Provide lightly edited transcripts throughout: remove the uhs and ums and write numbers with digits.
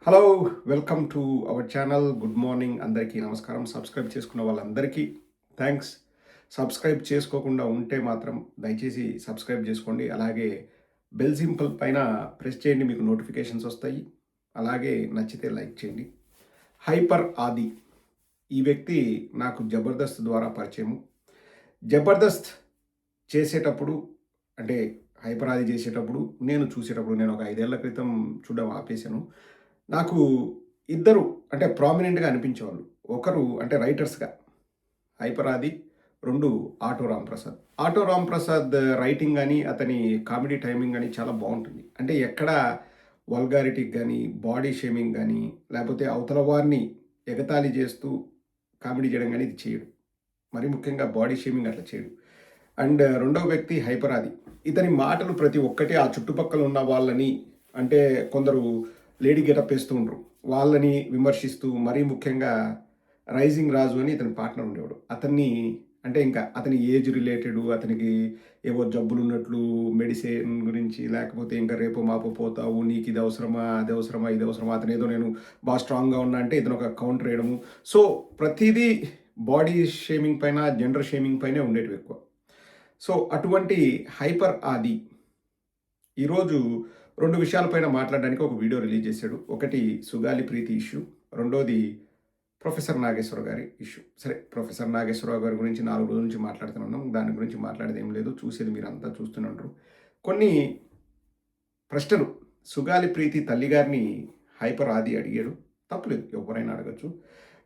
Hello! Welcome to our channel. Good morning అందరికీ నమస్కారం. Subscribe చేసుకున్న వాళ్ళందరికీ థాంక్స్. సబ్స్క్రైబ్ చేసుకోకుండా ఉంటే మాత్రం దయచేసి సబ్స్క్రైబ్ చేసుకోండి. అలాగే బెల్ సింబల్ పైన ప్రెస్ చేయండి. మీకు నోటిఫికేషన్స్ వస్తాయి. అలాగే నచ్చితే లైక్ చేయండి. హైపర్ ఆది ఈ వ్యక్తి నాకు జబర్దస్త్ ద్వారా పరిచయము. జబర్దస్త్ చేసేటప్పుడు అంటే హైపర్ ఆది చేసేటప్పుడు నేను ఒక 5 ఏళ్ల క్రితం చూడడం ఆపేసాను. నాకు ఇద్దరు అంటే ప్రామినెంట్‌గా అనిపించేవాళ్ళు. ఒకరు అంటే రైటర్స్‌గా 'హైపర్ ఆది', 2 auto Ramprasad. Auto Ramprasad writing గాని, అతని కామెడీ టైమింగ్ గాని చాలా బావుంటుంది. అంటే ఎక్కడ వల్గారిటీకి గాని, బాడీ షేమింగ్ గాని, లేపోతే అవతల వారిని ఎగతాళి చేస్తూ కామెడీ చేయడం గాని ఇది చేయడు. మరి ముఖ్యంగా బాడీ షేమింగ్ అట్లా చేయడు. అండ్ రెండవ వ్యక్తి 'హైపర్ ఆది'. ఇతని మాటలు ప్రతి ఒక్కటి ఆ చుట్టుపక్కల ఉన్న వాళ్ళని అంటే కొందరు లేడీ గెటప్ వేస్తూ ఉండరు. వాళ్ళని విమర్శిస్తూ మరీ ముఖ్యంగా 'రైజింగ్ రాజు' అని ఇతని పార్ట్నర్ ఉండేవాడు. అతన్ని అంటే ఇంకా అతని ఏజ్ రిలేటెడ్ అతనికి ఏవో జబ్బులున్నట్లు మెడిసిన్ గురించి లేకపోతే ఇంకా రేపో మాపో పోతావు, నీకు ఇది అవసరమా, అది అవసరమా, ఇది అవసరమా, అతనేదో నేను బాగా స్ట్రాంగ్‌గా ఉన్నా అంటే ఇతను ఒక కౌంటర్ వేయడము. సో ప్రతీదీ బాడీ షేమింగ్ పైన, జెండర్ షేమింగ్ పైనే ఉండేటివి ఎక్కువ. సో అటువంటి 'హైపర్ ఆది' ఈరోజు 2 విషయాలపైన మాట్లాడడానికి ఒక వీడియో రిలీజ్ చేశాడు. ఒకటి 'సుగాలి ప్రీతి' ఇష్యూ. రెండోది ప్రొఫెసర్ నాగేశ్వరరావు గారి ఇష్యూ. సరే, ప్రొఫెసర్ నాగేశ్వరరావు గారి గురించి 4 రోజుల నుంచి మాట్లాడుతున్నాం. దాని గురించి మాట్లాడేది ఏం లేదు. చూసేది మీరంతా చూస్తూనే ఉంటారు. కొన్ని ప్రశ్నలు 'సుగాలి ప్రీతి' తల్లిగారిని 'హైపర్ ఆది' అడిగాడు. తప్పులేదు, ఎవరైనా అడగొచ్చు.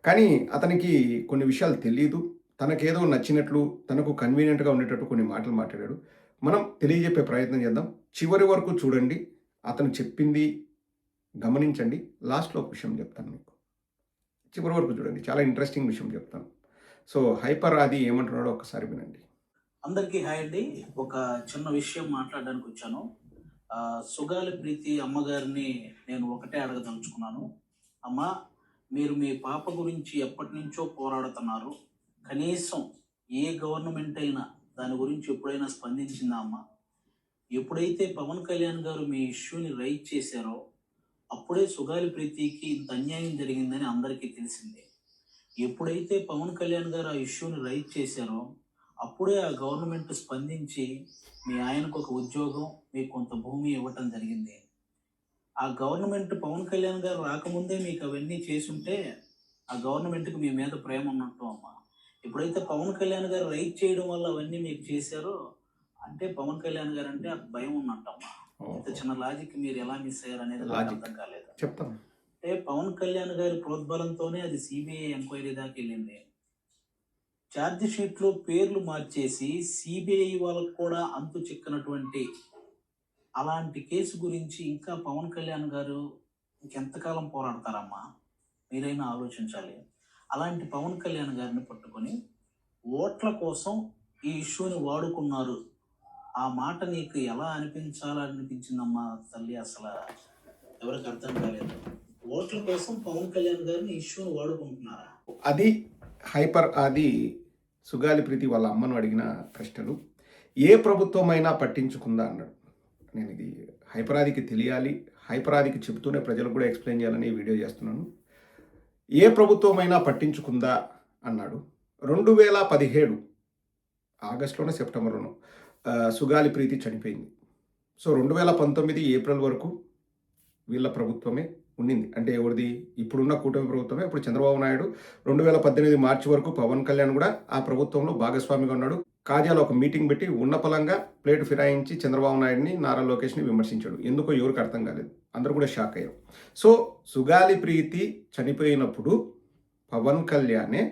కానీ అతనికి కొన్ని విషయాలు తెలీదు. తనకేదో నచ్చినట్లు, తనకు కన్వీనియంట్‌గా ఉండేటట్టు కొన్ని మాటలు మాట్లాడాడు. మనం తెలియజెప్పే ప్రయత్నం చేద్దాం. చివరి వరకు చూడండి. అతను చెప్పింది గమనించండి. లాస్ట్‌లో ఒక విషయం చెప్తాను మీకు. చివరి వరకు చూడండి. చాలా ఇంట్రెస్టింగ్ విషయం చెప్తాను. సో 'హైపర్ ఆది' ఏమంటున్నాడో ఒక్కసారి వినండి. అందరికీ హాయ్ అండి. ఒక చిన్న విషయం మాట్లాడడానికి వచ్చాను. సుగాలి ప్రీతి అమ్మగారిని నేను ఒకటే అడగదలుచుకున్నాను. అమ్మా, మీరు మీ పాప గురించి ఎప్పటినుంచో పోరాడుతున్నారు. కనీసం ఏ గవర్నమెంట్ అయినా దాని గురించి ఎప్పుడైనా స్పందించిందా అమ్మా? ఎప్పుడైతే పవన్ కళ్యాణ్ గారు మీ ఇష్యూని రైజ్ చేశారో అప్పుడే సుగాలి ప్రీతికి ఇంత అన్యాయం జరిగిందని అందరికీ తెలిసిందే. ఎప్పుడైతే పవన్ కళ్యాణ్ గారు ఆ ఇష్యూని రైజ్ చేశారో అప్పుడే ఆ గవర్నమెంట్ స్పందించి మీ ఆయనకు ఒక ఉద్యోగం, మీకు కొంత భూమి ఇవ్వటం జరిగింది. ఆ గవర్నమెంట్ పవన్ కళ్యాణ్ గారు రాకముందే మీకు అవన్నీ చేసుంటే ఆ గవర్నమెంట్కి మీ మీద ప్రేమ ఉన్నట్టు అమ్మా. ఎప్పుడైతే పవన్ కళ్యాణ్ గారు రైట్ చేయడం వల్ల అవన్నీ మీకు చేశారో అంటే పవన్ కళ్యాణ్ గారు అంటే ఆ భయం ఉన్నట్టమ్మా. ఇంత చిన్న లాజిక్ మీరు ఎలా మిస్ అయ్యారు అనేది నాకు అర్థం కాలేదు. చెప్తాను. అంటే పవన్ కళ్యాణ్ గారి ప్రోద్బలంతోనే అది సిబిఐ ఎంక్వైరీ దాకా వెళ్ళింది. ఛార్జ్ షీట్లో పేర్లు మార్చేసి సిబిఐ వాళ్ళకు కూడా అంతు చిక్కనటువంటి అలాంటి కేసు గురించి ఇంకా పవన్ కళ్యాణ్ గారు ఇంకెంతకాలం పోరాడతారమ్మా? మీరైనా ఆలోచించాలి. అలాంటి పవన్ కళ్యాణ్ గారిని పట్టుకొని ఓట్ల కోసం ఈ ఇష్యూని వాడుకున్నారు. ఆ మాట నీకు ఎలా అనిపించాలనిపించిందమ్మా తల్లి? అసలు ఎవరికి అర్థం కాలేదు. ఓట్ల కోసం పవన్ కళ్యాణ్ గారిని ఇష్యూని వాడుకుంటున్నారా? అది 'హైపర్ ఆది' సుగాలి ప్రీతి వాళ్ళ అమ్మను అడిగిన ప్రశ్నలు. ఏ ప్రభుత్వమైనా పట్టించుకుందా అన్నాడు. నేను ఇది 'హైపర్ ఆది'కి తెలియాలి. 'హైపర్ ఆది'కి చెబుతూనే ప్రజలకు కూడా ఎక్స్‌ప్లెయిన్ చేయాలని ఈ వీడియో చేస్తున్నాను. ఏ ప్రభుత్వమైనా పట్టించుకుందా అన్నాడు. 2017 ఆగస్ట్‌లోనో, సెప్టెంబర్‌లోనో సుగాలి ప్రీతి చనిపోయింది. సో 2019 ఏప్రిల్ వరకు వీళ్ళ ప్రభుత్వమే ఉండింది. అంటే ఎవరిది? ఇప్పుడున్న కూటమి ప్రభుత్వమే. ఇప్పుడు చంద్రబాబు నాయుడు 2018 మార్చి వరకు పవన్ కళ్యాణ్ కూడా ఆ ప్రభుత్వంలో భాగస్వామిగా ఉన్నాడు. కాజాలో ఒక మీటింగ్ పెట్టి ఉన్న పలంగా ప్లేట్ ఫిరాయించి చంద్రబాబు నాయుడిని, నారా లోకేష్‌ని విమర్శించాడు. ఎందుకో ఎవరికి అర్థం కాలేదు. అందరూ కూడా షాక్ అయ్యారు. సో సుగాలి ప్రీతి చనిపోయినప్పుడు పవన్ కళ్యాణే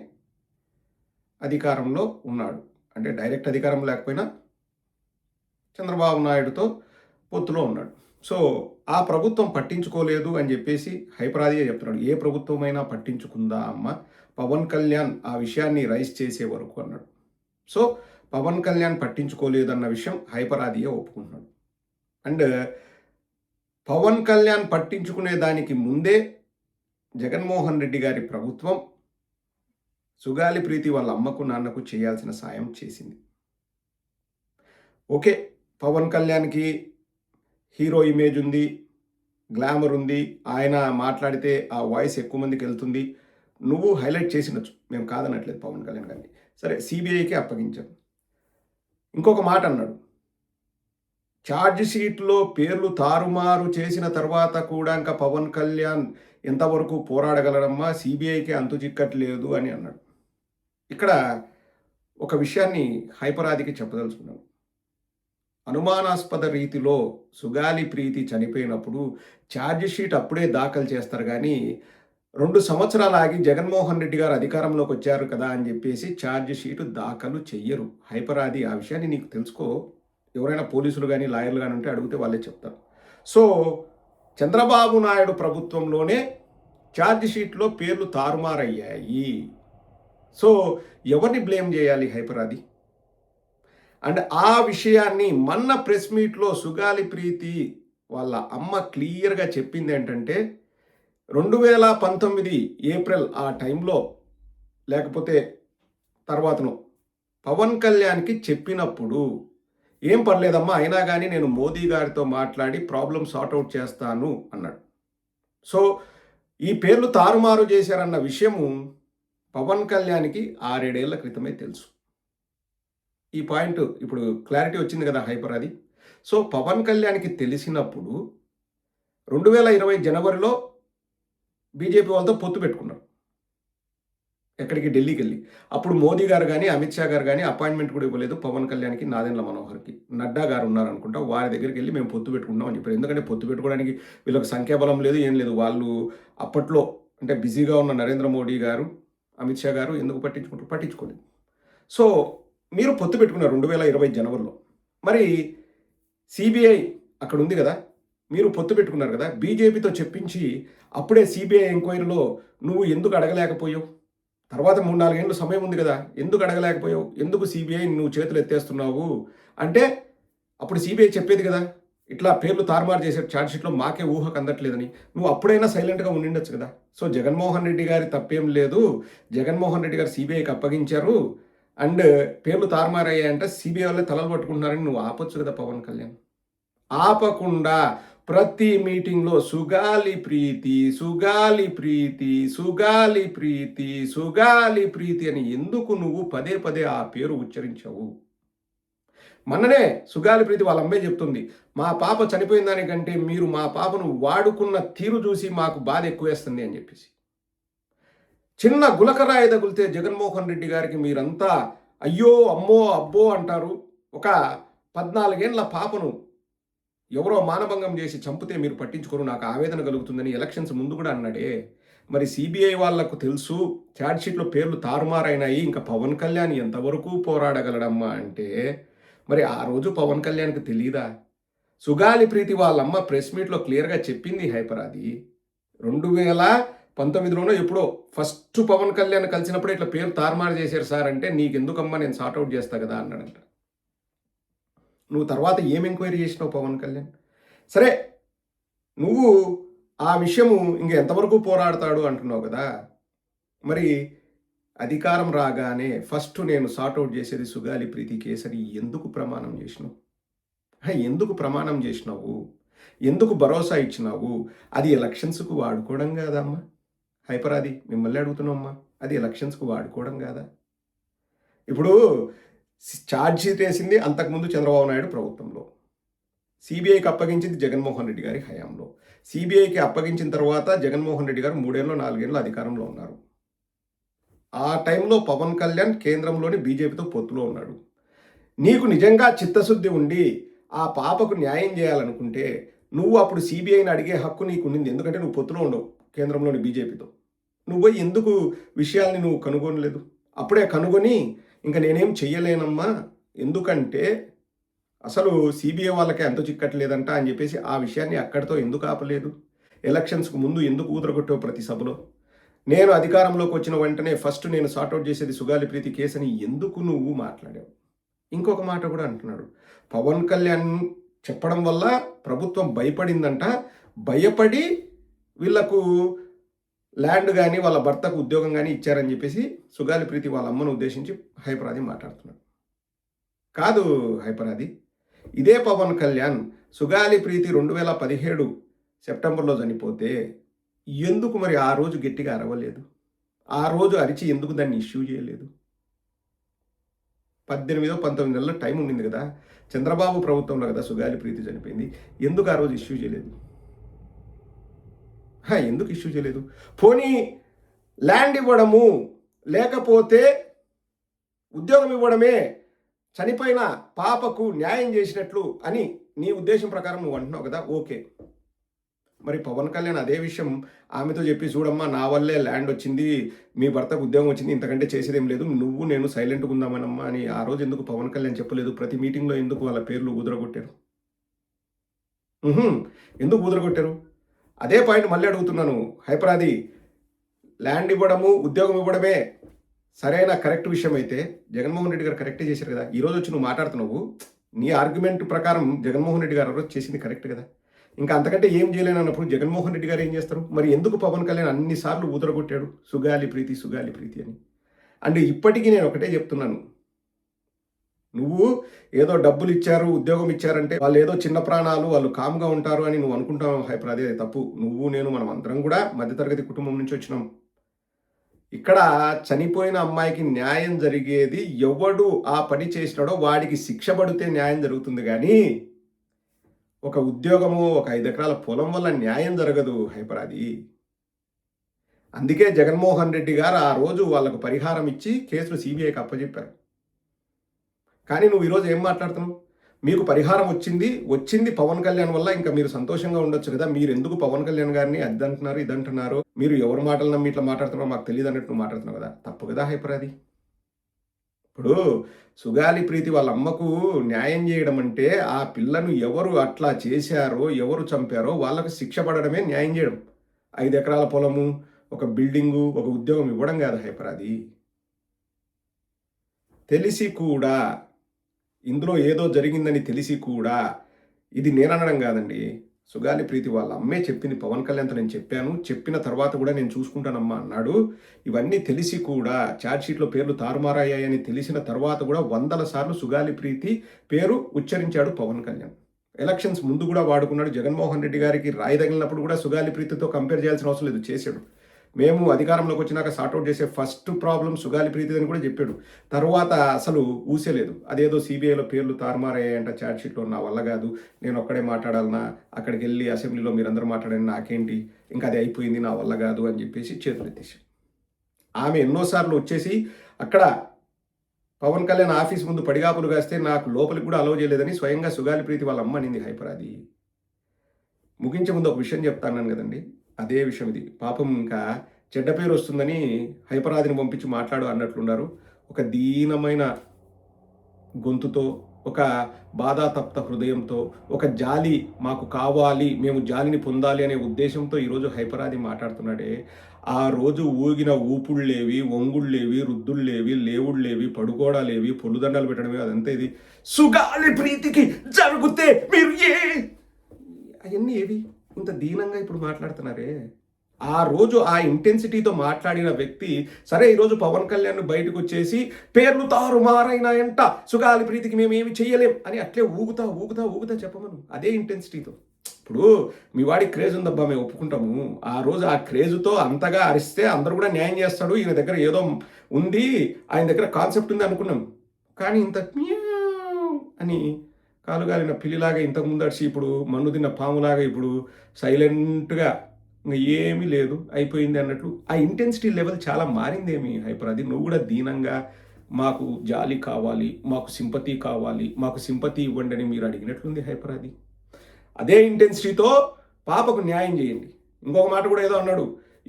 అధికారంలో ఉన్నాడు. అంటే డైరెక్ట్ అధికారం లేకపోయినా చంద్రబాబు నాయుడుతో పొత్తులో ఉన్నాడు. సో ఆ ప్రభుత్వం పట్టించుకోలేదు అని చెప్పేసి 'హైపర్ ఆది'యే చెప్తున్నాడు. ఏ ప్రభుత్వమైనా పట్టించుకుందా అమ్మ? పవన్ కళ్యాణ్ ఆ విషయాన్ని రైజ్ చేసే వరకు అన్నాడు. సో పవన్ కళ్యాణ్ పట్టించుకోలేదన్న విషయం 'హైపర్ ఆది'యే ఒప్పుకుంటున్నాడు. అండ్ పవన్ కళ్యాణ్ పట్టించుకునే దానికి ముందే జగన్మోహన్ రెడ్డి గారి ప్రభుత్వం సుగాలి ప్రీతి వాళ్ళ అమ్మకు, నాన్నకు చేయాల్సిన సాయం చేసింది. ఓకే, పవన్ కళ్యాణ్‌కి హీరో ఇమేజ్ ఉంది. గ్లామర్ ఉంది, ఆయన మాట్లాడితే ఆ వాయిస్ ఎక్కువ మందికి వెళ్తుంది. నువ్వు హైలైట్ చేసినచ్చు, మేము కాదనట్లేదు పవన్ కళ్యాణ్ గారిని. సరే సిబిఐకి అప్పగించాం. ఇంకొక మాట అన్నాడు, ఛార్జ్ షీట్‌లో పేర్లు తారుమారు చేసిన తర్వాత కూడా ఇంకా పవన్ కళ్యాణ్ ఎంతవరకు పోరాడగలడమ్మా? సీబీఐకి అంతు చిక్కట్లేదు అని అన్నాడు. ఇక్కడ ఒక విషయాన్ని హైపరాదికి చెప్పదలుచుకున్నాను. అనుమానాస్పద రీతిలో సుగాలి ప్రీతి చనిపోయినప్పుడు ఛార్జ్ షీట్ అప్పుడే దాఖలు చేస్తారు గానీ, 2 సంవత్సరాలు ఆగి జగన్మోహన్ రెడ్డి గారు అధికారంలోకి వచ్చారు కదా అని చెప్పేసి ఛార్జ్ షీట్ దాఖలు చెయ్యరు. హైపరాది ఆ విషయాన్ని నీకు తెలుసుకో. ఎవరైనా పోలీసులు గానీ, లాయర్లు గానీ ఉంటే అడిగితే వాళ్ళే చెప్తారు. సో, చంద్రబాబు నాయుడు ప్రభుత్వంలోనే ఛార్జ్ షీట్‌లో పేర్లు తారుమారయ్యాయి. సో, ఎవరిని బ్లేమ్ చేయాలి హైపరాది? అండ్ ఆ విషయాన్ని మొన్న ప్రెస్ మీట్‌లో సుగాలి ప్రీతి వాళ్ళ అమ్మ క్లియర్‌గా చెప్పిందేంటంటే, 2019 ఏప్రిల్ ఆ టైంలో లేకపోతే తర్వాతనో పవన్ కళ్యాణ్‌కి చెప్పినప్పుడు, "ఏం పర్లేదమ్మా, అయినా గానీ నేను మోదీ గారితో మాట్లాడి ప్రాబ్లమ్ సార్ట్ ఔట్ చేస్తాను" అన్నాడు. సో, ఈ పేర్లు తారుమారు చేశారన్న విషయము పవన్ కళ్యాణ్‌కి 6, 7 ఏళ్ల క్రితమే తెలుసు. ఈ పాయింట్ ఇప్పుడు క్లారిటీ వచ్చింది కదా హైపరాది. సో, పవన్ కళ్యాణ్‌కి తెలిసినప్పుడు 2020 జనవరిలో బీజేపీ వాళ్ళతో పొత్తు పెట్టుకున్నారు. ఎక్కడికి? ఢిల్లీకెళ్ళి. అప్పుడు మోదీ గారు గానీ, అమిత్ షా గారు గానీ అపాయింట్మెంట్ కూడా ఇవ్వలేదు పవన్ కళ్యాణ్‌కి, నాదెండ్ల మనోహర్‌కి. నడ్డా గారు ఉన్నారనుకుంటా. వారి దగ్గరికెళ్ళి మేము పొత్తు పెట్టుకుంటున్నాం అని చెప్పారు. ఎందుకంటే పొత్తు పెట్టుకోవడానికి వీళ్ళకి సంఖ్యాబలం లేదు, ఏం లేదు. వాళ్ళు అప్పట్లో అంటే బిజీగా ఉన్న నరేంద్ర మోడీ గారు, అమిత్ షా గారు ఎందుకు పట్టించుకుంటారు? పట్టించుకోలేదు. సో, మీరు పొత్తు పెట్టుకున్నారు 2020 జనవరిలో. మరి సీబీఐ అక్కడ ఉంది గదా! మీరు పొత్తు పెట్టుకున్నారు గదా! బీజేపీతో చెప్పించి అప్పుడే సీబీఐ ఎంక్వైరీలో నువ్వు ఎందుకు అడగలేకపోయావు? తర్వాత 3, 4 ఏళ్ళు సమయం ఉంది గదా! ఎందుకు అడగలేకపోయావు? ఎందుకు సీబీఐ నువ్వు చేతులు ఎత్తేస్తున్నావు? అంటే అప్పుడు సీబీఐ చెప్పేది గదా! ఇట్లా పేర్లు తారుమారు చేశారు ఛార్జ్ షీట్‌లో, మాకే ఊహకు అందట్లేదని. నువ్వు అప్పుడైనా సైలెంట్‌గా ఉండిండొచ్చు గదా! సో, జగన్మోహన్ రెడ్డి గారి తప్పేం లేదు. జగన్మోహన్ రెడ్డి గారు సీబీఐకి అప్పగించారు. అండ్ పేర్లు తారుమారయ్యాయంటే సీబీఐ వాళ్ళే తలలు పట్టుకుంటున్నారని నువ్వు ఆపొచ్చు కదా పవన్ కళ్యాణ్. ఆపకుండా ప్రతి మీటింగ్‌లో సుగాలి ప్రీతి, సుగాలి ప్రీతి, సుగాలి ప్రీతి, సుగాలి ప్రీతి అని ఎందుకు నువ్వు పదే పదే ఆ పేరు ఉచ్చరించావు? మొన్ననే సుగాలి ప్రీతి వాళ్ళ అమ్మే చెప్తుంది, మా పాప చనిపోయిన దానికంటే మీరు మా పాపను వాడుకున్న తీరు చూసి మాకు బాధ ఎక్కువేస్తుంది అని చెప్పేసి. చిన్న గులకరాయి తగిలితే జగన్మోహన్ రెడ్డి గారికి మీరంతా అయ్యో, అమ్మో, అబ్బో అంటారు. ఒక 14 ఏళ్ల పాపను ఎవరో మానభంగం చేసి చంపితే మీరు పట్టించుకోరు, నాకు ఆవేదన కలుగుతుందని ఎలక్షన్స్ ముందు కూడా అన్నాడే. మరి సీబీఐ వాళ్లకు తెలుసు ఛార్జ్ షీట్‌లో పేర్లు తారుమారైనాయి, ఇంకా పవన్ కళ్యాణ్ ఎంతవరకు పోరాడగలడమ్మా అంటే, మరి ఆ రోజు పవన్ కళ్యాణ్‌కి తెలీదా? సుగాలి ప్రీతి వాళ్ళమ్మ ప్రెస్ మీట్‌లో క్లియర్‌గా చెప్పింది హైపరాది. 2019లోనో ఎప్పుడో ఫస్ట్ పవన్ కళ్యాణ్ కలిసినప్పుడు ఇట్లా పేరు తారుమారు చేశారు సార్ అంటే, నీకెందుకమ్మా నేను సార్ట్ ఔట్ చేస్తా కదా అన్నాడంట. నువ్వు తర్వాత ఏం ఎంక్వైరీ చేసినావు పవన్ కళ్యాణ్? సరే, నువ్వు ఆ విషయము ఇంక ఎంతవరకు పోరాడతాడు అంటున్నావు కదా! మరి అధికారం రాగానే ఫస్ట్ నేను సార్ట్ ఔట్ చేసేది సుగాలి ప్రీతి కేసని ఎందుకు ప్రమాణం చేసినావు? ఎందుకు ప్రమాణం చేసినావు? ఎందుకు భరోసా ఇచ్చినావు? అది ఎలక్షన్స్‌కు వాడుకోవడం కాదమ్మా? హైపరాది మిమ్మల్ని అడుగుతున్నామ్మా. అది ఎలక్షన్స్‌కు వాడుకోవడం కాదా? ఇప్పుడు ఛార్జ్ షీట్ వేసింది అంతకుముందు చంద్రబాబు నాయుడు ప్రభుత్వంలో. సీబీఐకి అప్పగించింది జగన్మోహన్ రెడ్డి గారి హయాంలో. సీబీఐకి అప్పగించిన తర్వాత జగన్మోహన్ రెడ్డి గారు 3 ఏళ్ళో 4 ఏళ్ళో అధికారంలో ఉన్నారు. ఆ టైంలో పవన్ కళ్యాణ్ కేంద్రంలోని బీజేపీతో పొత్తులో ఉన్నాడు. నీకు నిజంగా చిత్తశుద్ధి ఉండి ఆ పాపకు న్యాయం చేయాలనుకుంటే నువ్వు అప్పుడు సీబీఐని అడిగే హక్కు నీకు ఉండింది. ఎందుకంటే నువ్వు పొత్తులో ఉండవు కేంద్రంలోని బీజేపీతో. నువ్వు ఎందుకు విషయాల్ని నువ్వు కనుగొనలేదు? అప్పుడే కనుగొని ఇంక నేనేం చెయ్యలేనమ్మా, ఎందుకంటే అసలు సీబీఐ వాళ్ళకే అంతు చిక్కట్లేదంట అని చెప్పేసి ఆ విషయాన్ని అక్కడితో ఎందుకు ఆపలేదు? ఎలక్షన్స్‌కు ముందు ఎందుకు ఊదరగొట్టావు ప్రతి సభలో? నేను అధికారంలోకి వచ్చిన వెంటనే ఫస్ట్ నేను సార్ట్ ఔట్ చేసేది సుగాలి ప్రీతి కేసని ఎందుకు నువ్వు మాట్లాడావు? ఇంకొక మాట కూడా అంటున్నాడు, పవన్ కళ్యాణ్ చెప్పడం వల్ల ప్రభుత్వం భయపడిందంట. భయపడి వీళ్లకు ల్యాండ్ గానీ, వాళ్ళ భర్తకు ఉద్యోగం గానీ ఇచ్చారని చెప్పేసి సుగాలి ప్రీతి వాళ్ళ అమ్మను ఉద్దేశించి హైపరాది మాట్లాడుతున్నాడు. కాదు హైపరాది, ఇదే పవన్ కళ్యాణ్ సుగాలి ప్రీతి 2017 సెప్టెంబర్లో చనిపోతే ఎందుకు మరి ఆ రోజు గట్టిగా అరవలేదు? ఆ రోజు అరిచి ఎందుకు దాన్ని ఇష్యూ చేయలేదు? 18, 19 నెలల టైం ఉండింది కదా! చంద్రబాబు ప్రభుత్వంలో కదా సుగాలి ప్రీతి చనిపోయింది. ఎందుకు ఆ రోజు ఇష్యూ చేయలేదు? ఎందుకు ఇష్యూ చేయలేదు? పోనీ ల్యాండ్ ఇవ్వడము, లేకపోతే ఉద్యోగం ఇవ్వడమే చనిపోయిన పాపకు న్యాయం చేసినట్లు అని నీ ఉద్దేశం ప్రకారం నువ్వు అంటున్నావు కదా! ఓకే. మరి పవన్ కళ్యాణ్ అదే విషయం ఆమెతో చెప్పి, చూడమ్మా నా వల్లే ల్యాండ్ వచ్చింది, మీ భర్తకు ఉద్యోగం వచ్చింది, ఇంతకంటే చేసేదేం లేదు, నువ్వు నేను సైలెంట్గా ఉందామనమ్మా అని ఆ రోజు ఎందుకు పవన్ కళ్యాణ్ చెప్పలేదు? ప్రతి మీటింగ్లో ఎందుకు వాళ్ళ పేర్లు ఊదరగొట్టారు? ఎందుకు ఊదరగొట్టారు? అదే పాయింట్ మళ్ళీ అడుగుతున్నాను. హైపరాది, ల్యాండ్ ఇవ్వడము, ఉద్యోగం ఇవ్వడమే సరైన కరెక్ట్ విషయం అయితే జగన్మోహన్ రెడ్డి గారు కరెక్టే చేశారు కదా! ఈరోజు వచ్చి నువ్వు మాట్లాడుతున్నావు, నీ ఆర్గ్యుమెంట్ ప్రకారం జగన్మోహన్ రెడ్డి గారు రోజు చేసింది కరెక్ట్ కదా! ఇంకా అంతకంటే ఏం చేయలేనన్నప్పుడు జగన్మోహన్ రెడ్డి గారు ఏం చేస్తారు? మరి ఎందుకు పవన్ కళ్యాణ్ అన్ని సార్లు ఊదరగొట్టాడు సుగాలి ప్రీతి, సుగాలి ప్రీతి అని? అండ్ ఇప్పటికీ నేను ఒకటే చెప్తున్నాను, నువ్వు ఏదో డబ్బులు ఇచ్చారు, ఉద్యోగం ఇచ్చారంటే వాళ్ళు ఏదో చిన్న ప్రాణాలు, వాళ్ళు కామ్గా ఉంటారు అని నువ్వు అనుకుంటావు హైపర్. అదే తప్పు. నువ్వు నేను మనం అందరం కూడా మధ్యతరగతి కుటుంబం నుంచి వచ్చినాం. ఇక్కడ చనిపోయిన అమ్మాయికి న్యాయం జరిగేది, ఎవడు ఆ పని చేసినాడో వాడికి శిక్ష పడితే న్యాయం జరుగుతుంది కానీ ఒక ఉద్యోగము, ఒక 5 ఎకరాల పొలం వల్ల న్యాయం జరగదు హైపర్. అది అందుకే జగన్మోహన్ రెడ్డి గారు ఆ రోజు వాళ్ళకు పరిహారం ఇచ్చి కేసులు సిబిఐకి అప్పచెప్పారు. కానీ నువ్వు ఈరోజు ఏం మాట్లాడుతున్నావు? మీకు పరిహారం వచ్చింది పవన్ కళ్యాణ్ వల్ల, ఇంకా మీరు సంతోషంగా ఉండొచ్చు కదా, మీరు ఎందుకు పవన్ కళ్యాణ్ గారిని అదంటున్నారు ఇదంటున్నారు, మీరు ఎవరి మాటలు నమ్మి ఇట్లా మాట్లాడుతున్నారో మాకు తెలియదు అన్నట్టు నువ్వు మాట్లాడుతున్నావు కదా, తప్పు కదా హైపర్. అది ఇప్పుడు సుగాలి ప్రీతి వాళ్ళ అమ్మకు న్యాయం చేయడం అంటే ఆ పిల్లను ఎవరు అట్లా చేశారో, ఎవరు చంపారో వాళ్ళకు శిక్ష పడడమే న్యాయం చేయడం. 5 ఎకరాల పొలము, ఒక బిల్డింగు, ఒక ఉద్యోగం ఇవ్వడం కాదు హైపర్. అది తెలిసి కూడా, ఇందులో ఏదో జరిగిందని తెలిసి కూడా, ఇది నేననడం కాదండి, సుగాలి ప్రీతి వాళ్ళ అమ్మే చెప్పింది. పవన్ కళ్యాణ్తో నేను చెప్పాను, చెప్పిన తర్వాత కూడా నేను చూసుకుంటానమ్మా అన్నాడు. ఇవన్నీ తెలిసి కూడా, ఛార్జ్షీట్లో పేర్లు తారుమారయ్యాయని తెలిసిన తర్వాత కూడా 100 సార్లు సుగాలి ప్రీతి పేరు ఉచ్చరించాడు పవన్ కళ్యాణ్. ఎలక్షన్స్ ముందు కూడా వాడుకున్నాడు. జగన్మోహన్ రెడ్డి గారికి రాయి తగిలినప్పుడు కూడా సుగాలి ప్రీతితో కంపేర్ చేయాల్సిన అవసరం లేదు, చేశాడు. మేము అధికారంలోకి వచ్చినాక సార్ట్అవుట్ చేసే ఫస్ట్ ప్రాబ్లం సుగాలి ప్రీతి అని కూడా చెప్పాడు. తర్వాత అసలు ఊసేలేదు. అదేదో సిబిఐలో పేర్లు తారుమారయ్యాయంట ఛార్జ్షీట్లో, నా వల్ల కాదు, నేను ఒక్కడే మాట్లాడాలన్నా, అక్కడికి వెళ్ళి అసెంబ్లీలో మీరందరూ మాట్లాడండి, నాకేంటి, ఇంకా అది అయిపోయింది, నా వల్ల కాదు అని చెప్పేసి చేతులు ఎత్తేసాడు. ఆమె ఎన్నోసార్లు వచ్చేసి అక్కడ పవన్ కళ్యాణ్ ఆఫీస్ ముందు పడిగాపులు కాస్తే నాకు లోపలికి కూడా అలౌ చేయలేదని స్వయంగా సుగాలి ప్రీతి వాళ్ళ అమ్మ అనింది హైపర్. అది ముగించే ముందు ఒక విషయం చెప్తాను కదండి, అదే విషయం ఇది. పాపం ఇంకా చెడ్డ పేరు వస్తుందని హైపరాదిని పంపించి మాట్లాడు అన్నట్లున్నారు. ఒక దీనమైన గొంతుతో, ఒక బాధాతప్త హృదయంతో, ఒక జాలి మాకు కావాలి, మేము జాలిని పొందాలి అనే ఉద్దేశంతో ఈరోజు హైపరాది మాట్లాడుతున్నాడే. ఆ రోజు ఊగిన ఊపుళ్ళేవి, వంగుళ్ళేవి, రుద్దుళ్ళేవి, లేవుళ్ళేవి, పడుకోవడాలేవి, పొల్లుదండాలు పెట్టడమే, అదంతా ఇది సుగాలి ప్రీతికి జరిగితే మీరు అవన్నీ ఏవి ఇంత దీనంగా ఇప్పుడు మాట్లాడుతున్నారే. ఆ రోజు ఆ ఇంటెన్సిటీతో మాట్లాడిన వ్యక్తి, సరే ఈరోజు పవన్ కళ్యాణ్ బయటకు వచ్చేసి పేర్లు తారుమారైనాయంట, సుగాలి ప్రీతికి మేము ఏమి చెయ్యలేం అని అట్లే ఊగుతా ఊగుతా ఊగుతా చెప్పమను అదే ఇంటెన్సిటీతో. ఇప్పుడు మీ వాడి క్రేజ్ ఉందబ్బా, మేము ఒప్పుకుంటాము. ఆ రోజు ఆ క్రేజ్తో అంతగా అరిస్తే అందరూ కూడా న్యాయం చేస్తాడు, ఈయన దగ్గర ఏదో ఉంది, ఆయన దగ్గర కాన్సెప్ట్ ఉంది అనుకున్నాం. కానీ ఇంత అని కాలుగాలిన పిల్లిలాగా ఇంతకు ముందు అడిచి ఇప్పుడు మన్ను తిన్న పాములాగా ఇప్పుడు సైలెంట్గా ఇంకా ఏమీ లేదు అయిపోయింది అన్నట్లు ఆ ఇంటెన్సిటీ లెవెల్ చాలా మారిందేమి హైపర్. అది నువ్వు కూడా దీనంగా మాకు జాలి కావాలి, మాకు సింపతి కావాలి, మాకు సింపతి ఇవ్వండి అని మీరు అడిగినట్లుంది హైపర్. అది అదే ఇంటెన్సిటీతో పాపకు న్యాయం చేయండి. ఇంకొక మాట కూడా ఏదో అన్నాడు,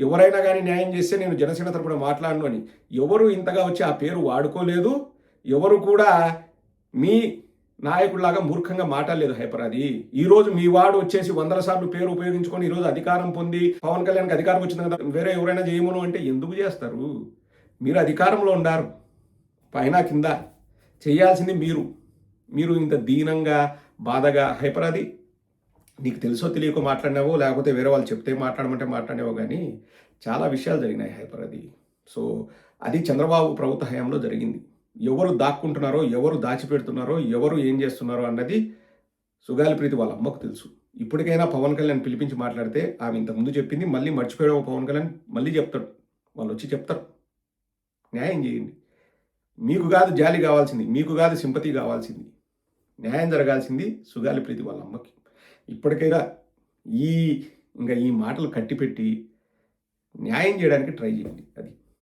ఎవరైనా కానీ న్యాయం చేస్తే నేను జనసేన తరపున మాట్లాడను అని. ఎవరు ఇంతగా వచ్చి ఆ పేరు వాడుకోలేదు, ఎవరు కూడా మీ నాయకుడిలాగా మూర్ఖంగా మాట్లాడలేదు హైపర్. అది ఈరోజు మీ వాడు వచ్చేసి 100 సార్లు పేరు ఉపయోగించుకొని ఈరోజు అధికారం పొంది పవన్ కళ్యాణ్కి అధికారం వచ్చింది కదా, వేరే ఎవరైనా చేయమను అంటే ఎందుకు చేస్తారు? మీరు అధికారంలో ఉండారు, పైన కింద చేయాల్సింది మీరు ఇంత దీనంగా బాధగా హైపర్. అది నీకు తెలుసో తెలియకో మాట్లాడినావో, లేకపోతే వేరే వాళ్ళు చెప్తే మాట్లాడమంటే మాట్లాడినావో, కానీ చాలా విషయాలు జరిగినాయి హైపర్. అది సో అది చంద్రబాబు ప్రభుత్వ హయాంలో జరిగింది. ఎవరు దాక్కుంటున్నారో, ఎవరు దాచిపెడుతున్నారో, ఎవరు ఏం చేస్తున్నారో అన్నది సుగాలి ప్రీతి వాళ్ళ అమ్మకు తెలుసు. ఇప్పటికైనా పవన్ కళ్యాణ్ పిలిపించి మాట్లాడితే ఆమె ఇంతకుముందు చెప్పింది మళ్ళీ మర్చిపోయాడు పవన్ కళ్యాణ్ మళ్ళీ చెప్తాడు. వాళ్ళు వచ్చి చెప్తారు. న్యాయం చేయండి. మీకు కాదు జాలి కావాల్సింది, మీకు కాదు సింపతి కావాల్సింది. న్యాయం జరగాల్సింది సుగాలి ప్రీతి వాళ్ళ అమ్మకి. ఇప్పటికైనా ఈ ఇంకా ఈ మాటలు కట్టిపెట్టి న్యాయం చేయడానికి ట్రై చేయండి. అది